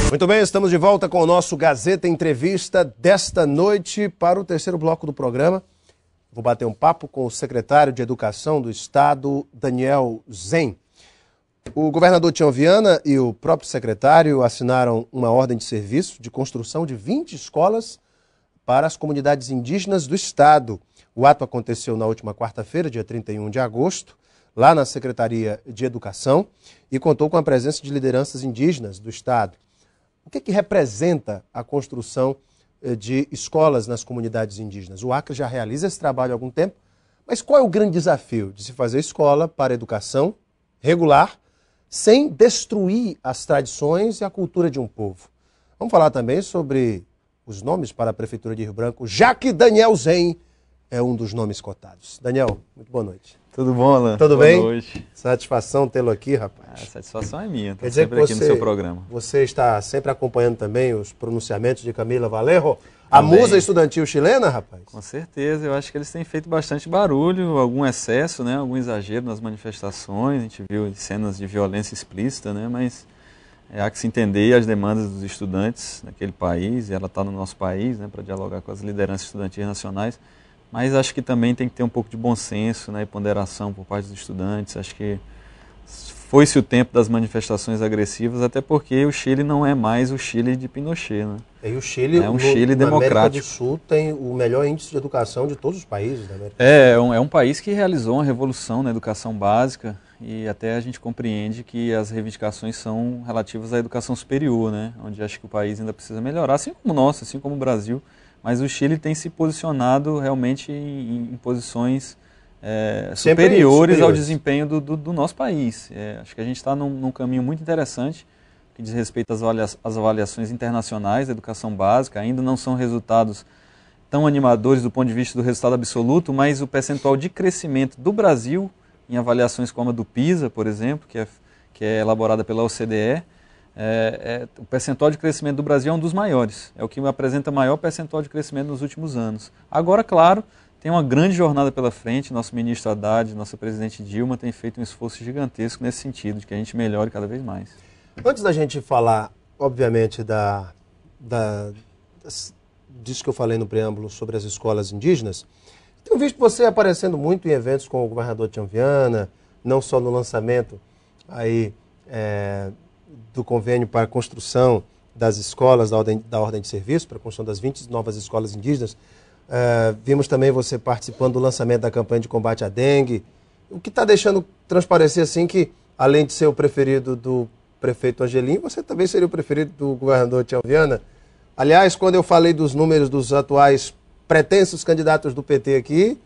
Muito bem, estamos de volta com o nosso Gazeta Entrevista desta noite para o terceiro bloco do programa. Vou bater um papo com o secretário de Educação do Estado, Daniel Zen. O governador Tião Viana e o próprio secretário assinaram uma ordem de serviço de construção de 20 escolas para as comunidades indígenas do Estado. O ato aconteceu na última quarta-feira, dia 31 de agosto, lá na Secretaria de Educação, e contou com a presença de lideranças indígenas do Estado. O que representa a construção de escolas nas comunidades indígenas? O Acre já realiza esse trabalho há algum tempo, mas qual é o grande desafio de se fazer escola para educação regular, sem destruir as tradições e a cultura de um povo? Vamos falar também sobre os nomes para a Prefeitura de Rio Branco, já que Daniel Zen é um dos nomes cotados. Daniel, muito boa noite. Tudo bom, Alan? Tudo bem? Boa noite. Satisfação tê-lo aqui, rapaz. A satisfação é minha, estou dizer sempre que aqui no seu programa. Você está sempre acompanhando também os pronunciamentos de Camila Vallejo, a musa estudantil chilena, rapaz? Com certeza, eu acho que eles têm feito bastante barulho, algum excesso, né, algum exagero nas manifestações, a gente viu cenas de violência explícita, né, mas há que se entender as demandas dos estudantes daquele país, e ela está no nosso país, né, para dialogar com as lideranças estudantis nacionais. Mas acho que também tem que ter um pouco de bom senso, né, e ponderação por parte dos estudantes. Acho que foi-se o tempo das manifestações agressivas, até porque o Chile não é mais o Chile de Pinochet, né? E o Chile, é um Chile democrático. Na América do Sul tem o melhor índice de educação de todos os países da América do Sul. É um país que realizou uma revolução na educação básica, e até a gente compreende que as reivindicações são relativas à educação superior, né? Onde acho que o país ainda precisa melhorar, assim como o nosso, assim como o Brasil. Mas o Chile tem se posicionado realmente em posições superiores ao desempenho do nosso país. Acho que a gente está num caminho muito interessante, que diz respeito às avaliações internacionais da educação básica. Ainda não são resultados tão animadores do ponto de vista do resultado absoluto, mas o percentual de crescimento do Brasil, em avaliações como a do PISA, por exemplo, que é elaborada pela OCDE, o percentual de crescimento do Brasil é um dos maiores, é o que apresenta maior percentual de crescimento nos últimos anos. Agora, claro, tem uma grande jornada pela frente, nosso ministro Haddad, nossa presidente Dilma tem feito um esforço gigantesco nesse sentido, de que a gente melhore cada vez mais. Antes da gente falar, obviamente, disso que eu falei no preâmbulo sobre as escolas indígenas, tenho visto você aparecendo muito em eventos com o governador Tião Viana, não só no lançamento aí, do convênio para a construção das escolas da ordem de serviço, para a construção das 20 novas escolas indígenas. Vimos também você participando do lançamento da campanha de combate à dengue, o que está deixando transparecer assim que, além de ser o preferido do prefeito Angelim, você também seria o preferido do governador Tião Viana. Aliás, quando eu falei dos números dos atuais pretensos candidatos do PT aqui,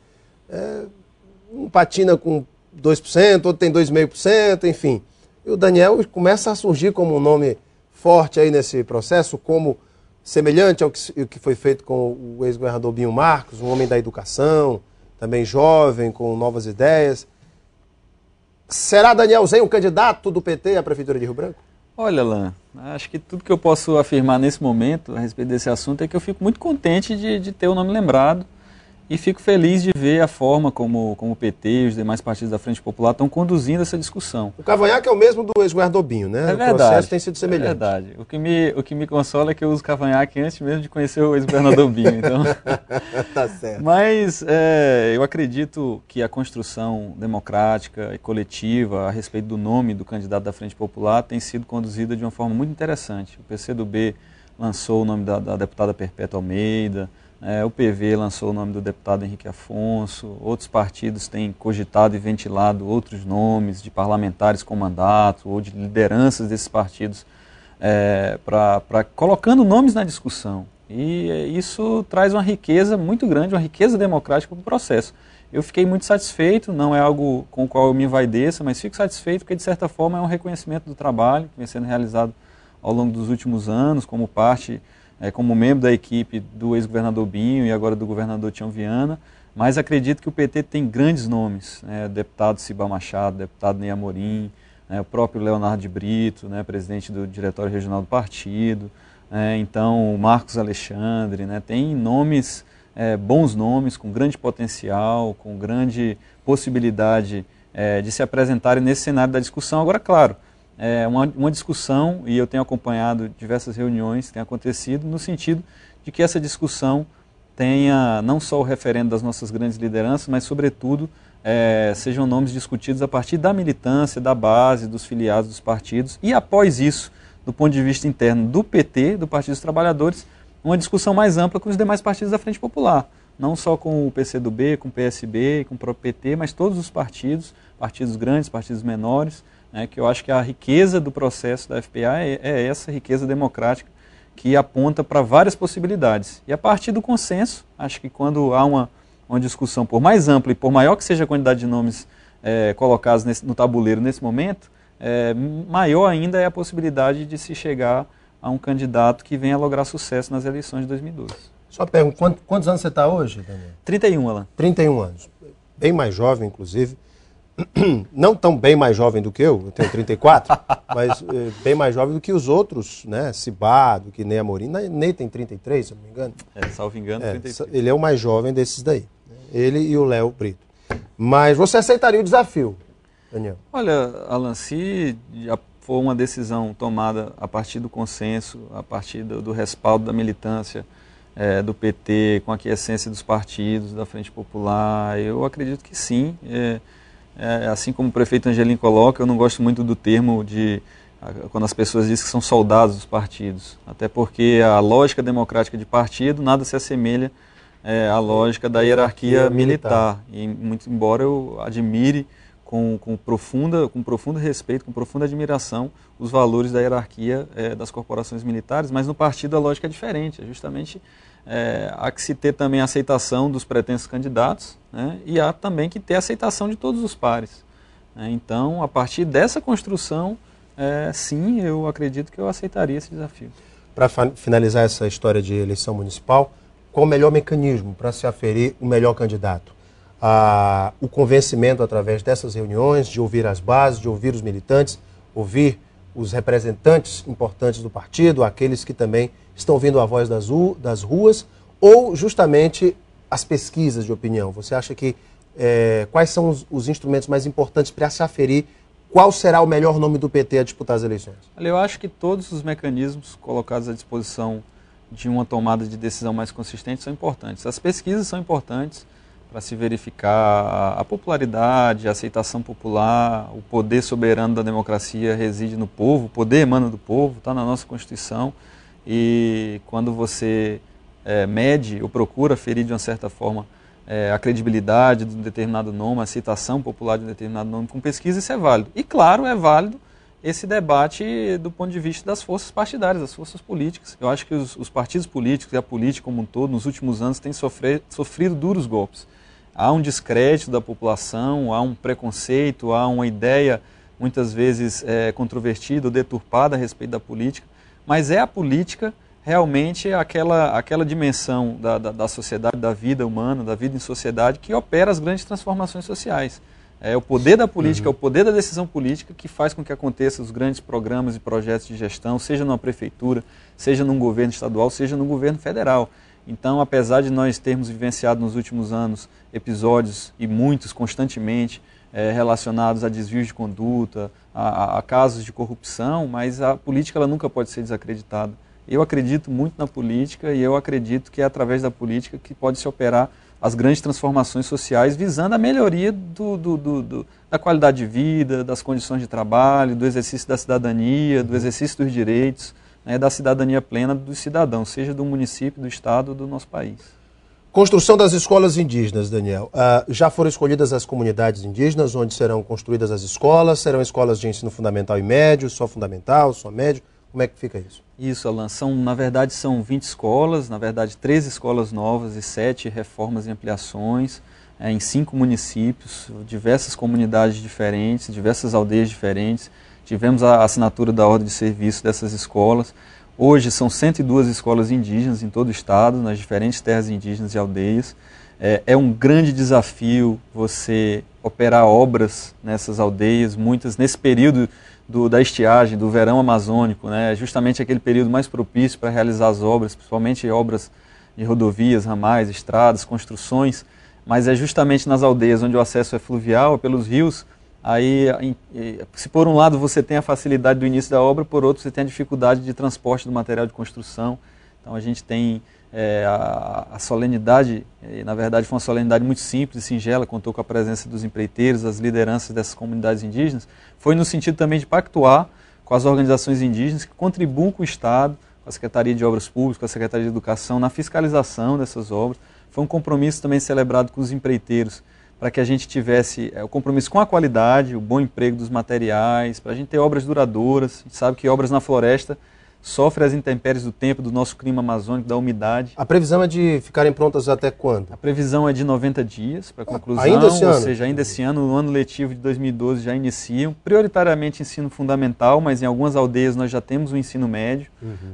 um patina com 2%, outro tem 2,5%, enfim. E o Daniel começa a surgir como um nome forte aí nesse processo, como semelhante ao que foi feito com o ex-governador Binho Marcos, um homem da educação, também jovem, com novas ideias. Será Daniel Zen o candidato do PT à Prefeitura de Rio Branco? Olha, Alan, acho que tudo que eu posso afirmar nesse momento a respeito desse assunto é que eu fico muito contente de ter o nome lembrado. E fico feliz de ver a forma como o PT e os demais partidos da Frente Popular estão conduzindo essa discussão. O cavanhaque é o mesmo do ex-governador Binho, né? É verdade. O processo tem sido semelhante. É verdade. O que me consola é que eu uso cavanhaque antes mesmo de conhecer o ex-governador Binho. Então... Tá certo. Mas eu acredito que a construção democrática e coletiva a respeito do nome do candidato da Frente Popular tem sido conduzida de uma forma muito interessante. O PCdoB lançou o nome da deputada Perpétua Almeida, o PV lançou o nome do deputado Henrique Afonso, outros partidos têm cogitado e ventilado outros nomes de parlamentares com mandato ou de lideranças desses partidos colocando nomes na discussão. E isso traz uma riqueza muito grande, uma riqueza democrática para o processo. Eu fiquei muito satisfeito, não é algo com o qual eu me envaideça, mas fico satisfeito porque, de certa forma, é um reconhecimento do trabalho que vem sendo realizado ao longo dos últimos anos, como como membro da equipe do ex-governador Binho e agora do governador Tião Viana, mas acredito que o PT tem grandes nomes, né, deputado Ciba Machado, deputado Ney Amorim, o próprio Leonardo de Brito, presidente do Diretório Regional do Partido, então o Marcos Alexandre, tem nomes, bons nomes, com grande potencial, com grande possibilidade de se apresentarem nesse cenário da discussão. Agora, claro, uma discussão, e eu tenho acompanhado diversas reuniões que têm acontecido, no sentido de que essa discussão tenha não só o referendo das nossas grandes lideranças, mas, sobretudo, sejam nomes discutidos a partir da militância, da base, dos filiados dos partidos, e após isso, do ponto de vista interno do PT, do Partido dos Trabalhadores, uma discussão mais ampla com os demais partidos da Frente Popular, não só com o PCdoB, com o PSB, com o próprio PT, mas todos os partidos, partidos grandes, partidos menores, né, que eu acho que a riqueza do processo da FPA é essa riqueza democrática que aponta para várias possibilidades. E a partir do consenso, acho que quando há uma discussão, por mais ampla e por maior que seja a quantidade de nomes colocados no tabuleiro nesse momento, maior ainda é a possibilidade de se chegar a um candidato que venha a lograr sucesso nas eleições de 2012. Só pergunto, quantos anos você está hoje, Daniel? 31, Alan. 31 anos. Bem mais jovem, inclusive. Não tão bem mais jovem do que eu tenho 34, mas bem mais jovem do que os outros, né? Cibá, do que Ney Amorim. Ney tem 33, se eu não me engano. Salvo engano, 33. Ele é o mais jovem desses daí. Ele e o Léo Brito. Mas você aceitaria o desafio, Daniel? Olha, Alan, se for uma decisão tomada a partir do consenso, a partir do respaldo da militância do PT, com a aquiescência dos partidos, da Frente Popular, eu acredito que sim. Assim como o prefeito Angelim coloca, eu não gosto muito do termo quando as pessoas dizem que são soldados dos partidos, até porque a lógica democrática de partido nada se assemelha à lógica da hierarquia militar. E muito embora eu admire com profundo respeito, com profunda admiração, os valores da hierarquia das corporações militares, mas no partido a lógica é diferente, justamente há que se ter também a aceitação dos pretensos candidatos, né, e há também que ter a aceitação de todos os pares. Então, a partir dessa construção, sim, eu acredito que eu aceitaria esse desafio. Para finalizar essa história de eleição municipal, qual o melhor mecanismo para se aferir o melhor candidato? O convencimento através dessas reuniões, de ouvir as bases, de ouvir os militantes, ouvir os representantes importantes do partido, aqueles que também estão ouvindo a voz das ruas, ou justamente as pesquisas de opinião? Você acha que quais são os instrumentos mais importantes para se aferir qual será o melhor nome do PT a disputar as eleições? Olha, eu acho que todos os mecanismos colocados à disposição de uma tomada de decisão mais consistente são importantes. As pesquisas são importantes para se verificar a popularidade, a aceitação popular, o poder soberano da democracia reside no povo, o poder emana do povo, está na nossa Constituição, e quando você mede ou procura ferir de uma certa forma a credibilidade de um determinado nome, a aceitação popular de um determinado nome com pesquisa, isso é válido. E claro, é válido esse debate do ponto de vista das forças partidárias, das forças políticas. Eu acho que os partidos políticos e a política como um todo, nos últimos anos, têm sofrido duros golpes. Há um descrédito da população, há um preconceito, há uma ideia, muitas vezes controvertida ou deturpada a respeito da política, mas é a política realmente aquela dimensão da sociedade, da vida humana, da vida em sociedade, que opera as grandes transformações sociais. É o poder da política, é o poder da decisão política que faz com que aconteçam os grandes programas e projetos de gestão, seja numa prefeitura, seja num governo estadual, seja no governo federal. Então, apesar de nós termos vivenciado nos últimos anos episódios, e muitos constantemente, relacionados a desvios de conduta, a casos de corrupção, mas a política ela nunca pode ser desacreditada. Eu acredito muito na política e eu acredito que é através da política que pode se operar as grandes transformações sociais visando a melhoria da qualidade de vida, das condições de trabalho, do exercício da cidadania, do exercício dos direitos, da cidadania plena dos cidadãos, seja do município, do estado ou do nosso país. Construção das escolas indígenas, Daniel. Já foram escolhidas as comunidades indígenas onde serão construídas as escolas? Serão escolas de ensino fundamental e médio, só fundamental, só médio? Como é que fica isso? Isso, Alan. Na verdade, são 20 escolas, 13 escolas novas e 7 reformas e ampliações em 5 municípios, diversas comunidades diferentes, diversas aldeias diferentes. Tivemos a assinatura da ordem de serviço dessas escolas. Hoje são 102 escolas indígenas em todo o estado, nas diferentes terras indígenas e aldeias. É um grande desafio você operar obras nessas aldeias, muitas nesse período da estiagem, do verão amazônico, justamente aquele período mais propício para realizar as obras, principalmente obras de rodovias, ramais, estradas, construções, mas é justamente nas aldeias onde o acesso é fluvial, pelos rios, Aí, se por um lado você tem a facilidade do início da obra, por outro você tem a dificuldade de transporte do material de construção. Então a gente tem a solenidade, na verdade foi uma solenidade muito simples e singela, contou com a presença dos empreiteiros, das lideranças dessas comunidades indígenas. Foi no sentido também de pactuar com as organizações indígenas que contribuem com o Estado, com a Secretaria de Obras Públicas, com a Secretaria de Educação, na fiscalização dessas obras. Foi um compromisso também celebrado com os empreiteiros, para que a gente tivesse o compromisso com a qualidade, o bom emprego dos materiais, para a gente ter obras duradouras. A gente sabe que obras na floresta sofrem as intempéries do tempo, do nosso clima amazônico, da umidade. A previsão é de ficarem prontas até quando? A previsão é de 90 dias para conclusão, ainda esse ano? Ou seja, ainda esse ano, no ano letivo de 2012 já iniciam, prioritariamente ensino fundamental, mas em algumas aldeias nós já temos o ensino médio,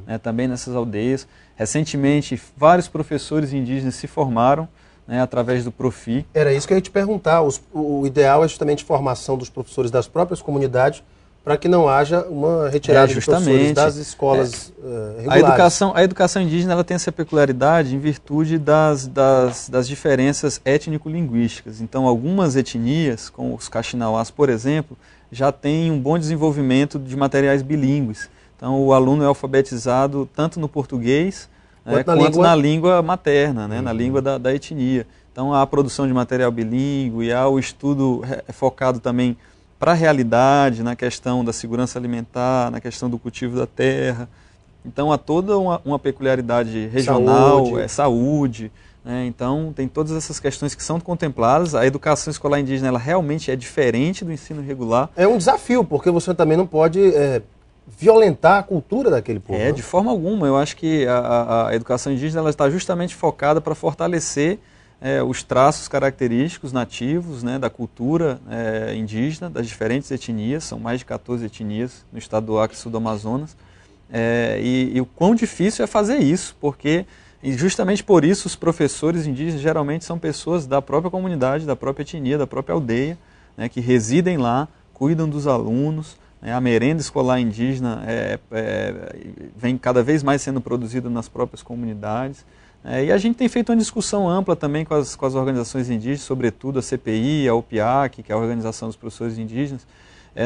né, também nessas aldeias. Recentemente, vários professores indígenas se formaram, né, através do Profi. Era isso que eu ia te perguntar. O ideal é justamente a formação dos professores das próprias comunidades para que não haja uma retirada de professores das escolas regulares. A educação indígena ela tem essa peculiaridade em virtude das diferenças étnico-linguísticas. Então, algumas etnias, como os Kaxinawás, por exemplo, já têm um bom desenvolvimento de materiais bilíngues. Então, o aluno é alfabetizado tanto no português quanto na língua materna, né, na língua da etnia. Então, há a produção de material bilíngue, há o estudo focado também para a realidade, na questão da segurança alimentar, na questão do cultivo da terra. Então, há toda uma peculiaridade regional, saúde, né? Então, tem todas essas questões que são contempladas. A educação escolar indígena ela realmente é diferente do ensino regular. É um desafio, porque você também não pode violentar a cultura daquele povo. Né? De forma alguma. Eu acho que a educação indígena ela está justamente focada para fortalecer os traços característicos nativos, né, da cultura indígena, das diferentes etnias, são mais de 14 etnias no estado do Acre e sul do Amazonas, e o quão difícil é fazer isso, porque justamente por isso os professores indígenas geralmente são pessoas da própria comunidade, da própria etnia, da própria aldeia, né, que residem lá, cuidam dos alunos. A merenda escolar indígena vem cada vez mais sendo produzida nas próprias comunidades. E a gente tem feito uma discussão ampla também com as organizações indígenas, sobretudo a CPI, a OPIAC, que é a Organização dos Professores Indígenas,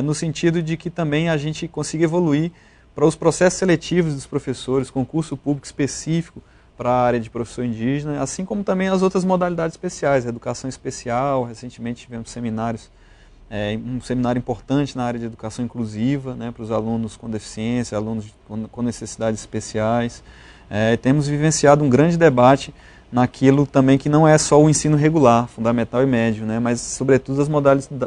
no sentido de que também a gente consiga evoluir para os processos seletivos dos professores, concurso público específico para a área de professor indígena, assim como também as outras modalidades especiais, a educação especial. Recentemente tivemos seminários, um seminário importante na área de educação inclusiva, né, para os alunos com deficiência, alunos com necessidades especiais. Temos vivenciado um grande debate naquilo também que não é só o ensino regular, fundamental e médio, né, mas sobretudo as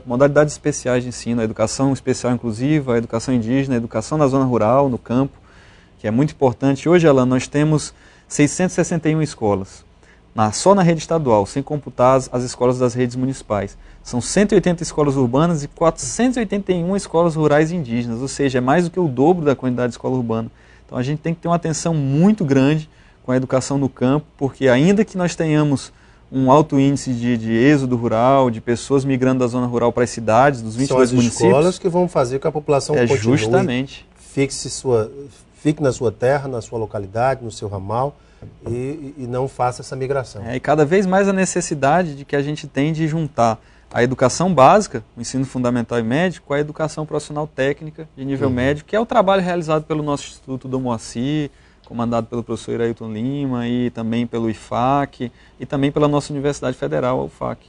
modalidades especiais de ensino, a educação especial inclusiva, a educação indígena, a educação na zona rural, no campo, que é muito importante. Hoje, Alan, nós temos 661 escolas, só na rede estadual, sem computar as escolas das redes municipais. São 180 escolas urbanas e 481 escolas rurais indígenas, ou seja, é mais do que o dobro da quantidade de escola urbana. Então a gente tem que ter uma atenção muito grande com a educação no campo, porque ainda que nós tenhamos um alto índice de êxodo rural, de pessoas migrando da zona rural para as cidades, dos 22 municípios... São as escolas que vão fazer com que a população continue, justamente. Fique na sua terra, na sua localidade, no seu ramal, e não faça essa migração. E cada vez mais a necessidade de que a gente tem de juntar a educação básica, o ensino fundamental e médio, com a educação profissional técnica de nível médio, que é o trabalho realizado pelo nosso Instituto do Moacir, comandado pelo professor Ailton Lima, e também pelo IFAC, e também pela nossa Universidade Federal, a UFAC.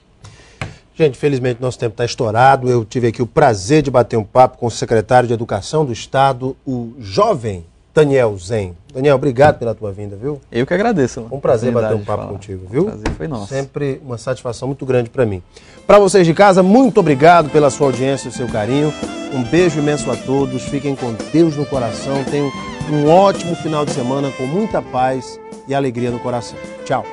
Gente, infelizmente nosso tempo está estourado. Eu tive aqui o prazer de bater um papo com o secretário de Educação do Estado, o jovem Daniel Zen. Daniel, obrigado pela tua vinda, viu? Eu que agradeço. Um prazer bater um papo contigo, viu? O prazer foi nosso. Sempre uma satisfação muito grande para mim. Para vocês de casa, muito obrigado pela sua audiência e seu carinho. Um beijo imenso a todos. Fiquem com Deus no coração. Tenham um ótimo final de semana com muita paz e alegria no coração. Tchau.